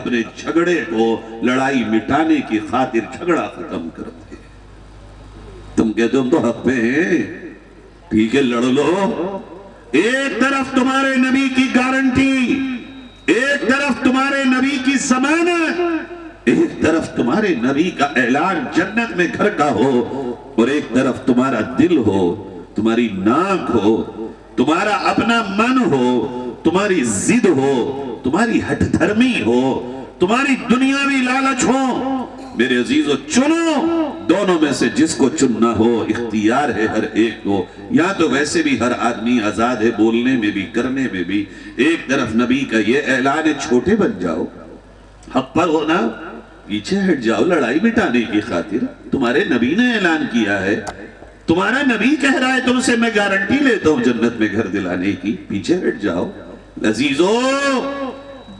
اپنے جھگڑے کو لڑائی مٹانے کی خاطر جھگڑا ختم کرتے ہیں۔ تم کہتے ہم تو حق پہ ہیں، ٹھیک ہے لڑ لو۔ ایک طرف تمہارے نبی کی گارنٹی، ایک طرف تمہارے نبی کی ضمانت، ایک طرف تمہارے نبی کا اعلان جنت میں گھر کا ہو، اور ایک طرف تمہارا دل ہو، تمہاری ناک ہو، تمہارا اپنا من ہو، تمہاری ضد ہو، تمہاری ہٹ دھرمی ہو، تمہاری دنیاوی لالچ ہو۔ میرے عزیزو چنو، دونوں میں سے جس کو چننا ہو، اختیار ہے ہر ایک کو۔ یا تو ویسے بھی ہر آدمی آزاد ہے، بولنے میں بھی کرنے میں بھی۔ ایک طرف نبی کا یہ اعلان ہے، چھوٹے بن جاؤ، حق پر ہونا، پیچھے ہٹ جاؤ لڑائی مٹانے کی خاطر۔ تمہارے نبی نے اعلان کیا ہے، تمہارا نبی کہہ رہا ہے تم سے میں گارنٹی لیتا ہوں جنت میں گھر دلانے کی، پیچھے ہٹ جاؤ۔ عزیزو،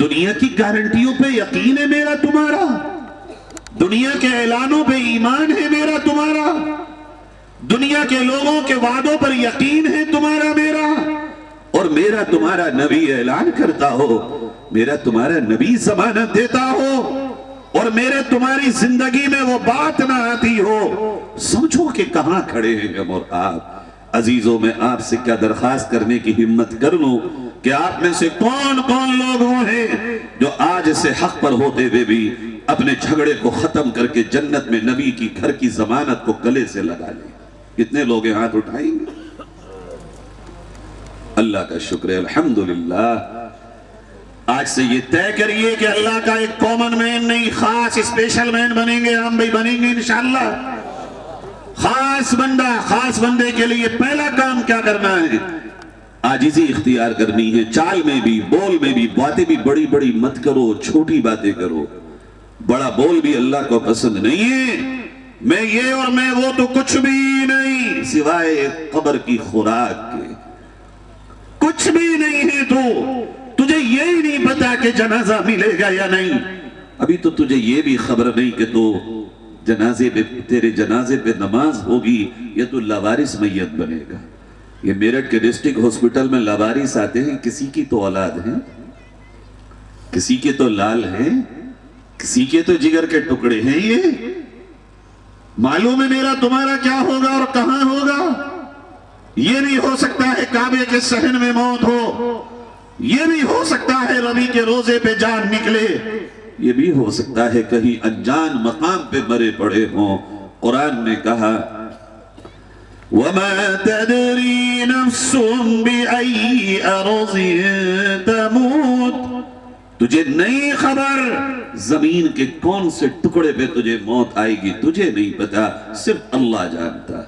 دنیا کی گارنٹیوں پہ یقین ہے میرا تمہارا، دنیا کے اعلانوں پہ ایمان ہے میرا تمہارا، دنیا کے لوگوں کے وعدوں پر یقین ہے تمہارا میرا، اور میرا تمہارا نبی اعلان کرتا ہو، میرا تمہارا نبی ضمانت دیتا ہو، اور میرے تمہاری زندگی میں وہ بات نہ آتی ہو، سمجھو کہ کہاں کھڑے ہیں ہم اور آپ۔ عزیزوں، میں آپ سے کیا درخواست کرنے کی ہمت کر لوں کہ آپ میں سے کون کون لوگ وہ ہیں جو آج سے حق پر ہوتے ہوئے بھی اپنے جھگڑے کو ختم کر کے جنت میں نبی کی گھر کی ضمانت کو گلے سے لگا لیں؟ کتنے لوگ ہیں ہاتھ اٹھائیں گے؟ اللہ کا شکر ہے، الحمدللہ۔ آج سے یہ طے کریے کہ اللہ کا ایک کامن مین نہیں، خاص اسپیشل مین بنیں گے ہم، بھی بنیں گے انشاءاللہ۔ خاص بندہ، خاص بندے کے لیے پہلا کام کیا کرنا ہے؟ عاجزی اختیار کرنی ہے، چال میں بھی، بول میں بھی۔ باتیں بھی بڑی بڑی مت کرو، چھوٹی باتیں کرو۔ بڑا بول بھی اللہ کو پسند نہیں ہے۔ میں یہ اور میں وہ تو کچھ بھی نہیں، سوائے قبر کی خوراک کے، کچھ بھی نہیں ہے تو۔ تجھے یہی نہیں پتا کہ جنازہ ملے گا یا نہیں، ابھی تو تجھے یہ بھی خبر نہیں کہ تو جنازے پہ، تیرے جنازے پہ نماز ہوگی یا تو لاوارث میت بنے گا۔ یہ میرٹھ کے ڈسٹرکٹ ہاسپٹل میں لاوارث آتے ہیں، کسی کی تو اولاد ہیں، کسی کے تو لال ہیں، کسی کے تو جگر کے ٹکڑے ہیں۔ یہ معلوم ہے میرا تمہارا کیا ہوگا اور کہاں ہوگا۔ یہ نہیں ہو سکتا ہے کعبے کے صحن میں موت ہو، یہ بھی ہو سکتا ہے ربی کے روزے پہ جان نکلے، یہ بھی ہو سکتا ہے کہیں انجان مقام پہ مرے پڑے ہوں۔ قرآن نے کہا وَمَا تَدْرِي نَفْسٌ بِأَيِّ أَرْضٍ تَمُوتُ، تجھے نہیں خبر زمین کے کون سے ٹکڑے پہ تجھے موت آئے گی، تجھے نہیں پتا، صرف اللہ جانتا۔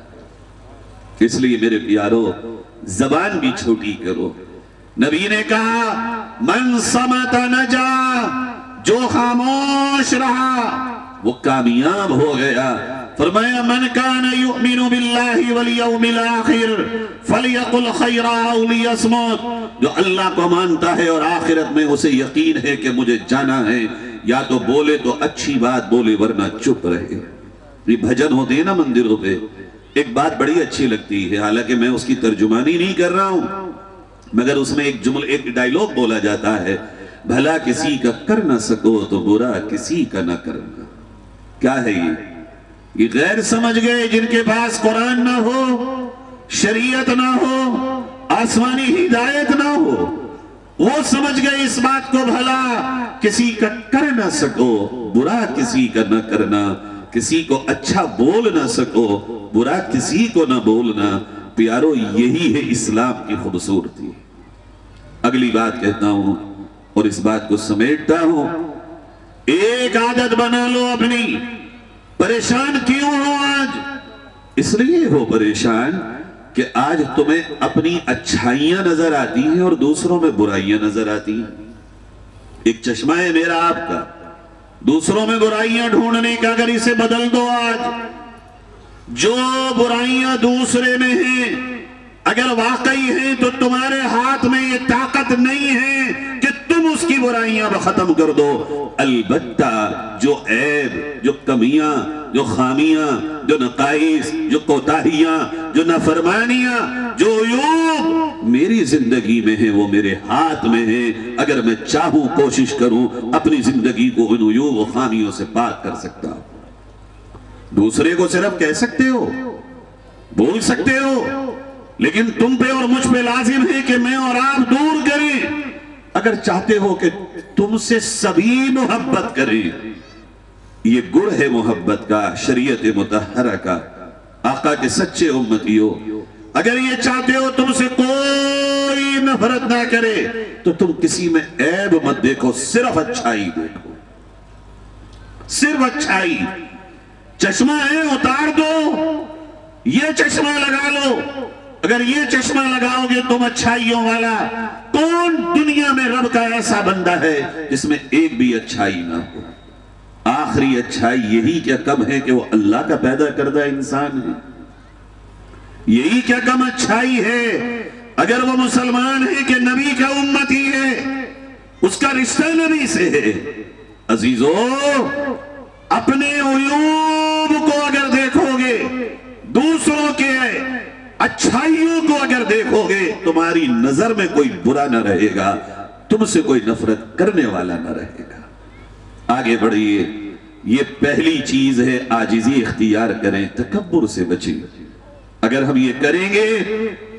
اس لیے میرے پیارو، زبان بھی چھوٹی کرو۔ نبی نے کہا من صمت نجا، جو خاموش رہا وہ کامیاب ہو گیا۔ فرمایا من کان یؤمن باللہ والیوم الاخر فلیقل خیرا او لیصمت، جو اللہ کو مانتا ہے اور آخرت میں اسے یقین ہے کہ مجھے جانا ہے، یا تو بولے تو اچھی بات بولے ورنہ چپ رہے۔ یہ بھجن ہوتے ہیں نا مندروں پہ، ایک بات بڑی اچھی لگتی ہے، حالانکہ میں اس کی ترجمانی نہیں کر رہا ہوں، مگر اس میں ایک ڈائیلاگ بولا جاتا ہے، بھلا کسی کا کر نہ سکو تو برا کسی کا نہ کرنا۔ کیا ہے یہ غیر سمجھ گئے جن کے پاس قرآن نہ ہو، شریعت نہ ہو، آسمانی ہدایت نہ ہو، وہ سمجھ گئے اس بات کو، بھلا کسی کا کر نہ سکو برا کسی کا نہ کرنا، کسی کو اچھا بول نہ سکو برا کسی کو نہ بولنا۔ پیارو، یہی ہے اسلام کی خوبصورتی۔ اگلی بات کہتا ہوں اور اس بات کو سمیٹتا ہوں، ایک عادت بنا لو اپنی۔ پریشان کیوں ہو آج؟ اس لیے ہو پریشان کہ آج تمہیں اپنی اچھائیاں نظر آتی ہیں اور دوسروں میں برائیاں نظر آتی ہیں۔ ایک چشمہ ہے میرا آپ کا، دوسروں میں برائیاں ڈھونڈنے کا، اگر اسے بدل دو آج، جو برائیاں دوسرے میں ہیں اگر واقعی ہیں تو تمہارے ہاتھ میں یہ طاقت نہیں ہے کہ تم اس کی برائیاں ختم کر دو۔ البتہ جو عیب، جو کمیاں، جو خامیاں، جو نقائص، جو کوتاہیاں، جو نافرمانیاں، جو عیوب میری زندگی میں ہیں وہ میرے ہاتھ میں ہیں. اگر میں چاہوں کوشش کروں اپنی زندگی کو ان عیوب و خامیوں سے پاک کر سکتا ہوں. دوسرے کو صرف کہہ سکتے ہو، بول سکتے ہو، لیکن تم پہ اور مجھ پہ لازم ہے کہ میں اور آپ دور کریں. اگر چاہتے ہو کہ تم سے سبھی محبت کریں، یہ گڑ ہے محبت کا، شریعت مطہرہ کا، آقا کے سچے امتی ہو. اگر یہ چاہتے ہو تم سے کوئی نفرت نہ کرے تو تم کسی میں عیب مت دیکھو، صرف اچھائی دیکھو، صرف اچھائی. چشمہ ہے اتار دو، یہ چشمہ لگا لو. اگر یہ چشمہ لگاؤ گے تم اچھائیوں والا، کون دنیا میں رب کا ایسا بندہ ہے جس میں ایک بھی اچھائی نہ ہو؟ آخری اچھائی یہی کیا کم ہے کہ وہ اللہ کا پیدا کردہ انسان ہے؟ یہی کیا کم اچھائی ہے اگر وہ مسلمان ہے کہ نبی کا امتی ہے، اس کا رشتہ نبی سے ہے؟ عزیزو، اپنے عیوب کو اگر دیکھو گے، دوسروں کے اچھائیوں کو اگر دیکھو گے، تمہاری نظر میں کوئی برا نہ رہے گا، تم سے کوئی نفرت کرنے والا نہ رہے گا. آگے بڑھئے. یہ پہلی چیز ہے، عاجزی اختیار کریں، تکبر سے بچیں. اگر ہم یہ کریں گے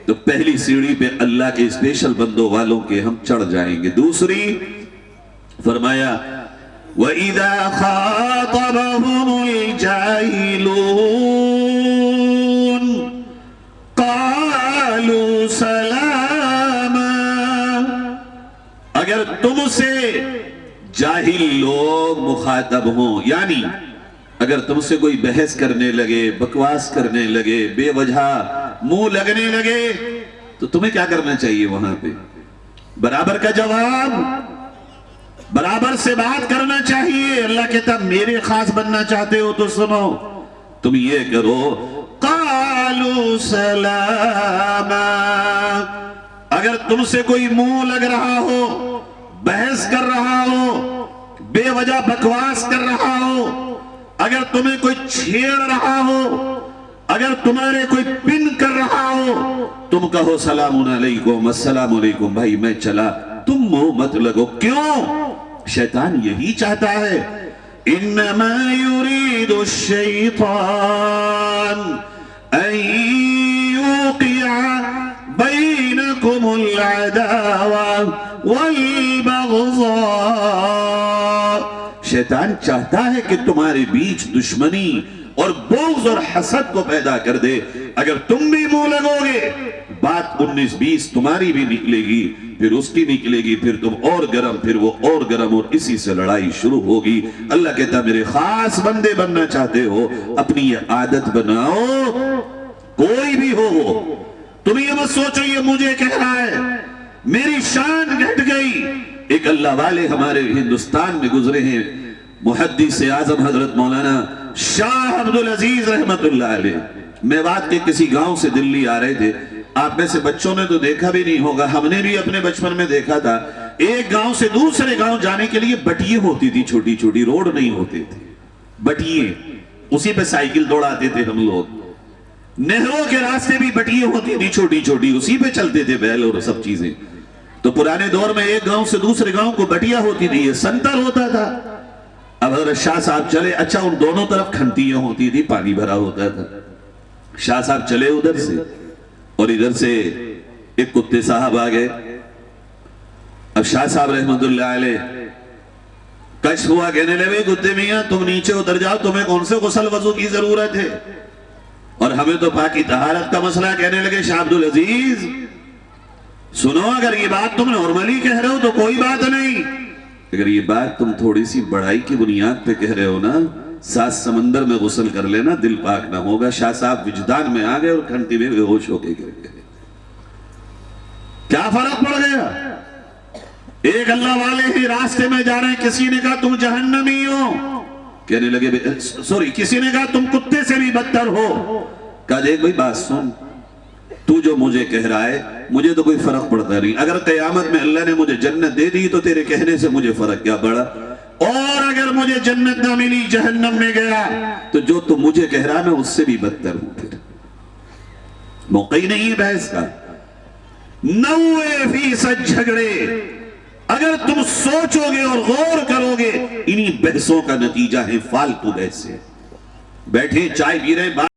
تو پہلی سیڑھی پہ اللہ کے اسپیشل بندوں والوں کے ہم چڑھ جائیں گے. دوسری فرمایا وَإِذَا خَاطَبَهُمُ الْجَاهِلُونَ قَالُوا سَلَامًا. اگر تم سے جاہل لوگ مخاطب ہوں، یعنی اگر تم سے کوئی بحث کرنے لگے، بکواس کرنے لگے، بے وجہ منہ لگنے لگے، تو تمہیں کیا کرنا چاہیے وہاں پہ؟ برابر کا جواب، برابر سے بات کرنا چاہیے. اللہ کہتا میرے خاص بننا چاہتے ہو تو سنو، تم یہ کرو قالوا سلاما. اگر تم سے کوئی منہ لگ رہا ہو، بحث کر رہا ہو، بے وجہ بکواس کر رہا ہو، اگر تمہیں کوئی چھیڑ رہا ہو، اگر تمہارے کوئی پن کر رہا ہو، تم کہو سلام علیکم، السلام علیکم بھائی میں چلا. تم منہ مت لگو. کیوں؟ شیطان یہی چاہتا ہے. انما يريد الشيطان ان يوقع بينكم العداوة والبغضاء. شیطان چاہتا ہے کہ تمہارے بیچ دشمنی اور بغض اور حسد کو پیدا کر دے. اگر تم بھی منہ لگو گے، بات 19-20 تمہاری بھی نکلے گی، پھر اس کی نکلے گی، پھر تم اور گرم، پھر وہ اور گرم، اور اسی سے لڑائی شروع ہوگی. اللہ کہتا میرے خاص بندے بننا چاہتے ہو، اپنی یہ عادت بناؤ، کوئی بھی ہو وہ. تم یہ مت سوچو یہ مجھے کہہ رہا ہے، میری شان گھٹ گئی. ایک اللہ والے ہمارے ہندوستان میں گزرے ہیں، محدث اعظم حضرت مولانا شاہ عبدالعزیز رحمت اللہ علیہ. میوات کے کسی گاؤں سے دلی آ رہے تھے. آپ میں سے بچوں نے تو دیکھا بھی نہیں ہوگا، ہم نے بھی اپنے بچپن میں دیکھا تھا. ایک گاؤں سے دوسرے گاؤں جانے کے لیے بٹیے ہوتی تھی، چھوٹی چھوٹی، روڈ نہیں ہوتے تھے، بٹیے. اسی پہ سائیکل دوڑاتے تھے ہم لوگ. نہروں کے راستے بھی بٹیے ہوتی تھی چھوٹی چھوٹی، اسی پہ چلتے تھے بیل اور سب چیزیں. تو پرانے دور میں ایک گاؤں سے دوسرے گاؤں کو بٹیا ہوتی تھی، یہ سنتر ہوتا تھا. اب حضرت شاہ صاحب چلے، اچھا ان دونوں طرف کھنتیاں ہوتی تھی، پانی بھرا ہوتا تھا. شاہ صاحب چلے ادھر سے، اور ادھر سے ایک کتے صاحب آگئے. اب شاہ صاحب رحمت اللہ علیہ کشف ہوا، کہنے لگے کتے میاں تم نیچے اتر جاؤ، تمہیں کون سے غسل وضو کی ضرورت ہے، اور ہمیں تو پاکی طہارت کا مسئلہ. کہنے لگے شاہ عبدالعزیز سنو، اگر یہ بات تم نارملی کہہ رہے ہو تو کوئی بات نہیں، اگر یہ بات تم تھوڑی سی بڑائی کی بنیاد پہ کہہ رہے ہو نا، 7 سمندر میں غسل کر لینا، دل پاک نہ ہوگا. شاہ صاحب وجدان میں آ گئے اور کھنٹی میں بے ہوش ہو کے گر گئے. کیا فرق پڑ گیا؟ ایک اللہ والے ہی راستے میں جا رہے ہیں، کسی نے کہا تم جہنمی ہو، کہنے لگے سوری، کسی نے کہا تم کتے سے بھی بدتر ہو. کہا دیکھ بھائی بات سن، تو جو مجھے کہہ رہا ہے مجھے تو کوئی فرق پڑتا نہیں. اگر قیامت میں اللہ نے مجھے جنت دے دی تو تیرے کہنے سے مجھے فرق کیا پڑا، اور اگر مجھے جنت نہ ملی جہنم میں گیا تو جو تم مجھے کہہ رہا میں اس سے بھی بدتر ہوں. پھر موقع ہی نہیں ہے بحث کا. 90% جھگڑے اگر تم سوچو گے اور غور کرو گے انہی بحثوں کا نتیجہ ہے فالتو بحثیں. بیٹھے چائے پی رہے